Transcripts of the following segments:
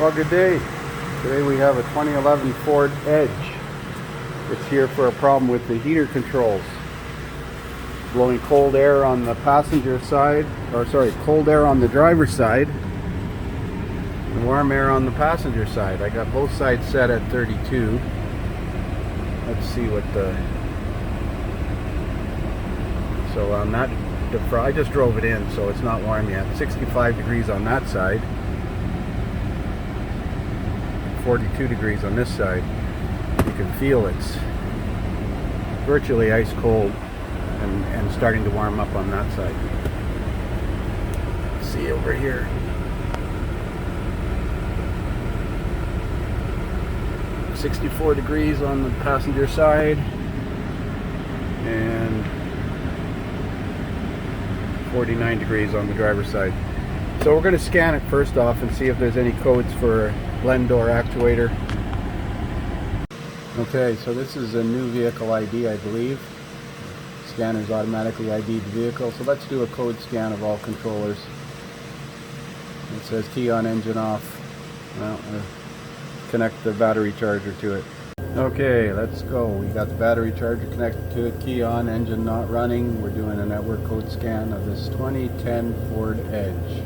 Well, good day. Today we have a 2011 Ford Edge. It's here for a problem with the heater controls. Blowing cold air on the passenger side, cold air on the driver's side, and warm air on the passenger side. I got both sides set at 32. Let's see what so on that, I just drove it in, so it's not warm yet. 65 degrees on that side, 42 degrees on this side. You can feel it's virtually ice cold and starting to warm up on that side. Let's see over here. .64 degrees on the passenger side and 49 degrees on the driver's side. So we're going to scan it first off and see if there's any codes for blend door actuator. Okay, so this is a new vehicle ID, I believe. Scanners automatically ID the vehicle. So let's do a code scan of all controllers. It says key on, engine off. Well, connect the battery charger to it. Okay, let's go. We got the battery charger connected to it, key on, engine not running. We're doing a network code scan of this 2010 Ford Edge.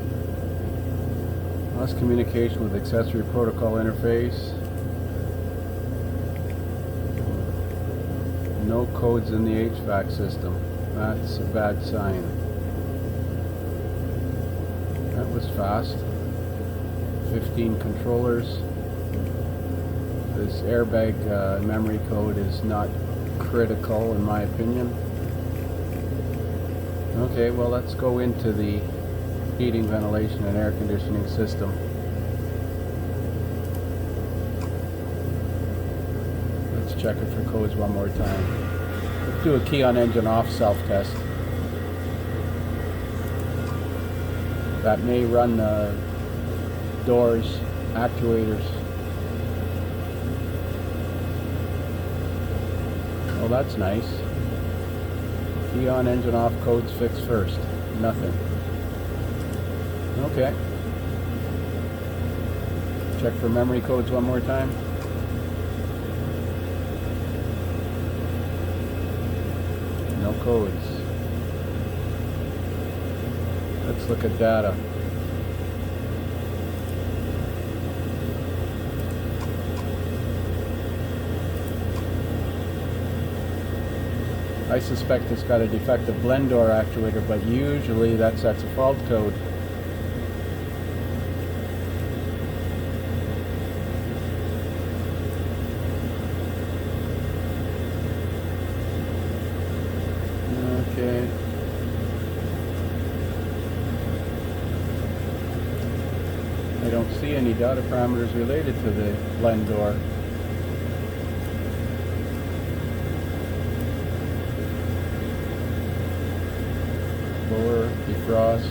Lost communication with accessory protocol interface. No codes in the HVAC system. That's a bad sign. That was fast. 15 controllers. This airbag memory code is not critical in my opinion. Okay, well, let's go into the heating, ventilation, and air conditioning system. Let's check it for codes one more time. Let's do a key on, engine off self-test. That may run the doors, actuators. Oh, that's nice. Key on, engine off, codes fixed first. Nothing. Okay. Check for memory codes one more time. No codes. Let's look at data. I suspect it's got a defective blend door actuator, but usually that sets a fault code. Okay. I don't see any data parameters related to the blend door. Blower, defrost,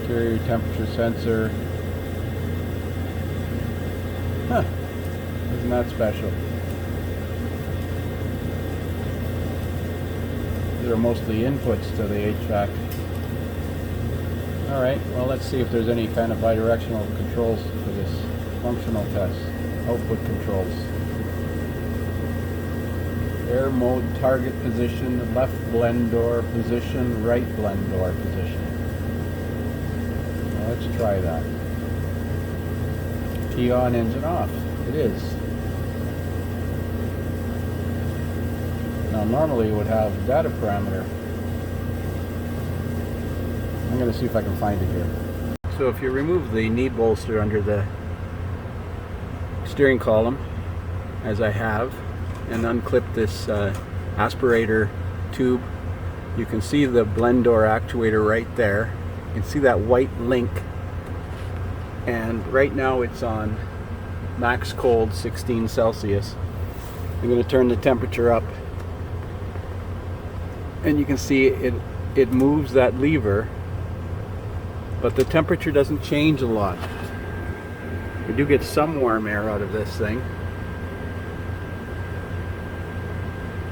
interior temperature sensor. Huh, isn't that special? These are mostly inputs to the HVAC. Alright, well, let's see if there's any kind of bidirectional controls for this functional test. Output controls. Air mode target position, left blend door position, right blend door position. Now let's try that. Key on, engine off. It is. Now normally it would have data parameter. I'm going to see if I can find it here. So if you remove the knee bolster under the steering column, as I have, and unclip this aspirator tube, you can see the blend door actuator right there. You can see that white link, and right now it's on max cold, 16 Celsius. I'm going to turn the temperature up, and you can see it moves that lever, but the temperature doesn't change a lot. We do get some warm air out of this thing.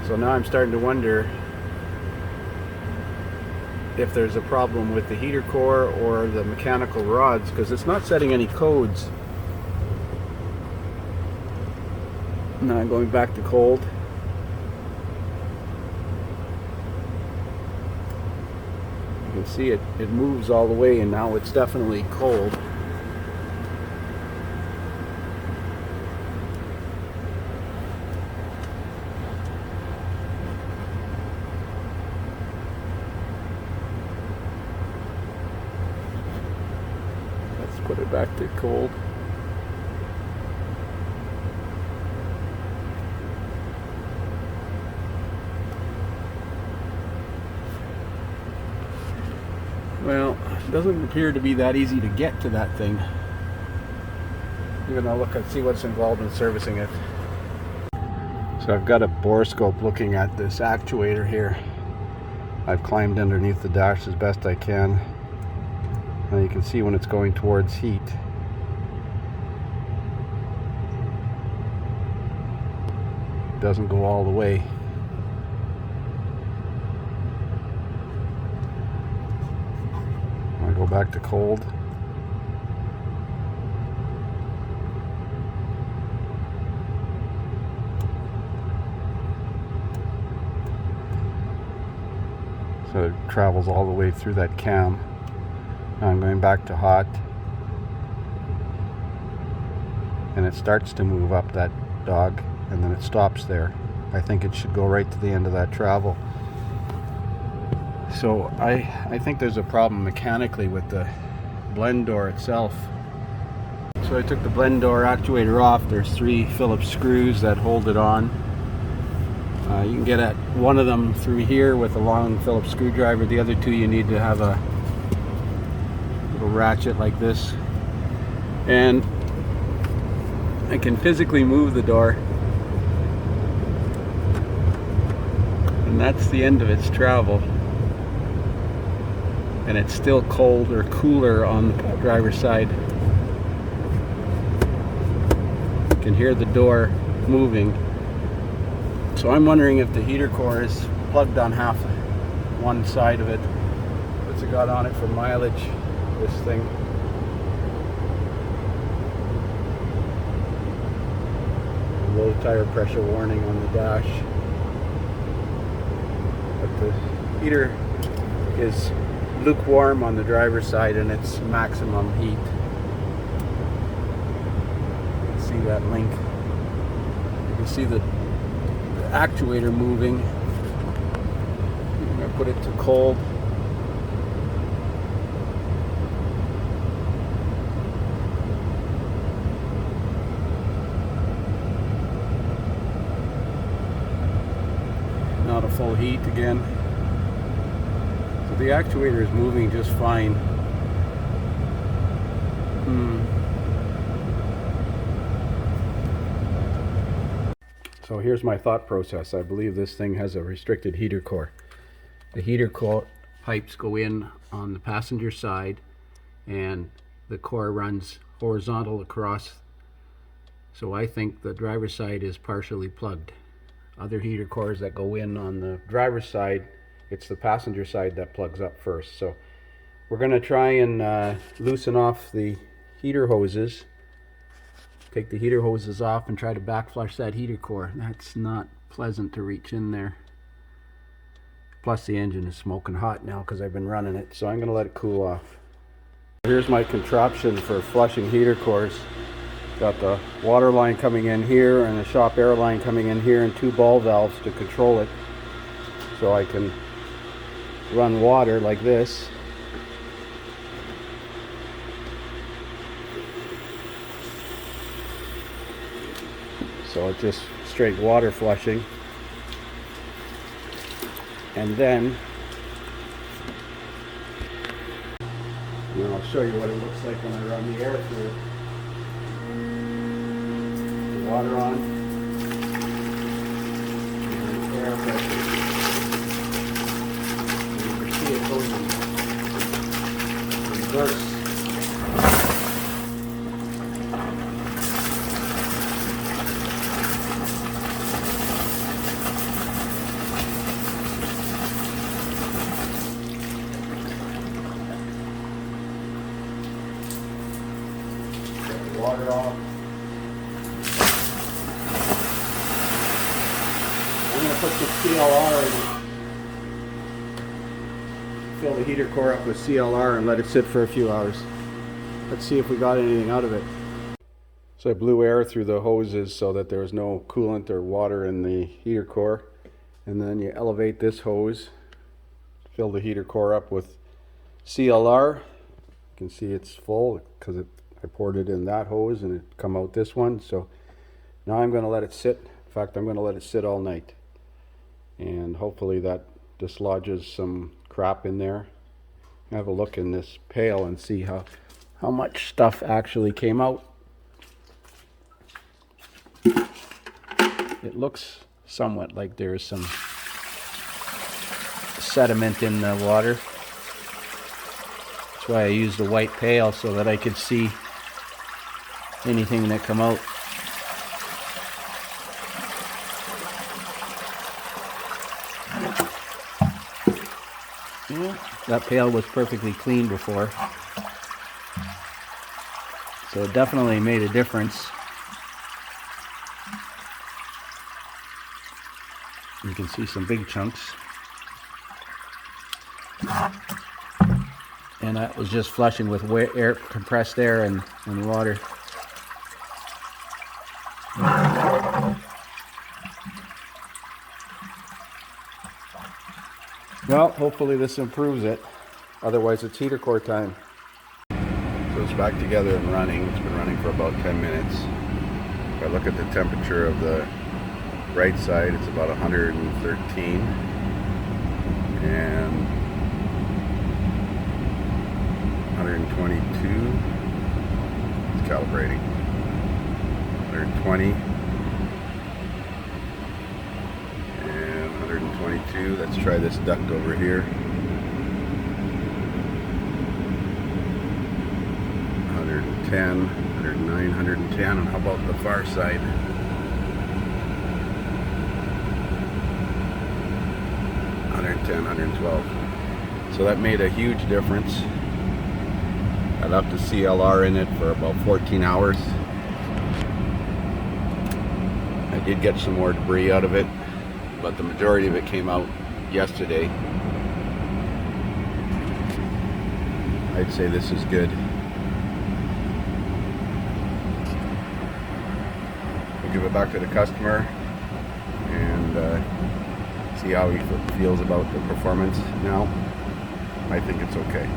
So now I'm starting to wonder if there's a problem with the heater core or the mechanical rods, because it's not setting any codes. Now I'm going back to cold. You can see it moves all the way, and now it's definitely cold. Let's put it back to cold. Well, it doesn't appear to be that easy to get to that thing. Even though look and see what's involved in servicing it. So I've got a borescope looking at this actuator here. I've climbed underneath the dash as best I can. Now you can see when it's going towards heat. It doesn't go all the way. Go back to cold. So it travels all the way through that cam. Now I'm going back to hot, and it starts to move up that dog, and then it stops there. I think it should go right to the end of that travel. So I think there's a problem mechanically with the blend door itself. So I took the blend door actuator off. There's 3 Phillips screws that hold it on. You can get at one of them through here with a long Phillips screwdriver. The other 2 you need to have a little ratchet like this. And I can physically move the door. And that's the end of its travel. And it's still cold or cooler on the driver's side. You can hear the door moving. So I'm wondering if the heater core is plugged on one side of it. What's it got on it for mileage, this thing? Low tire pressure warning on the dash. But the heater is lukewarm on the driver's side, and it's maximum heat. You can see that link. You can see the actuator moving. I'm going to put it to cold. Now to full heat again. The actuator is moving just fine. So here's my thought process. I believe this thing has a restricted heater core. The heater core pipes go in on the passenger side, and the core runs horizontal across. So I think the driver's side is partially plugged. Other heater cores that go in on the driver's side, it's the passenger side that plugs up first. So we're going to try and loosen off the heater hoses. Take the heater hoses off and try to backflush that heater core. That's not pleasant to reach in there. Plus the engine is smoking hot now because I've been running it. So I'm going to let it cool off. Here's my contraption for flushing heater cores. Got the water line coming in here and a shop air line coming in here, and 2 ball valves to control it. So I can run water like this. So it's just straight water flushing. And then I'll show you what it looks like when I run the air through it. The water on. And air pressure. And you can see it goes in reverse. water off. I'm going to put some CLR in it. Fill the heater core up with CLR and let it sit for a few hours. Let's see if we got anything out of it. So I blew air through the hoses so that there was no coolant or water in the heater core. And then you elevate this hose, fill the heater core up with CLR. You can see it's full because I poured it in that hose and it come out this one. So now I'm going to let it sit. In fact, I'm going to let it sit all night. And hopefully that dislodges some crap in there. Have a look in this pail and see how much stuff actually came out. It looks somewhat like there is some sediment in the water. That's why I used the white pail so that I could see anything that come out. Yeah, that pail was perfectly clean before, so it definitely made a difference. You can see some big chunks, and that was just flushing with air, compressed air and water. Well, hopefully this improves it. Otherwise, it's heater core time. So it's back together and running. It's been running for about 10 minutes. If I look at the temperature of the right side, it's about 113. And 122. It's calibrating. 120. 122. Let's try this duct over here. 110, 109, 110. And how about the far side? 110, 112. So that made a huge difference. I left the CLR in it for about 14 hours. I did get some more debris out of it, but the majority of it came out yesterday. I'd say this is good. We'll give it back to the customer and see how he feels about the performance now. I think it's okay.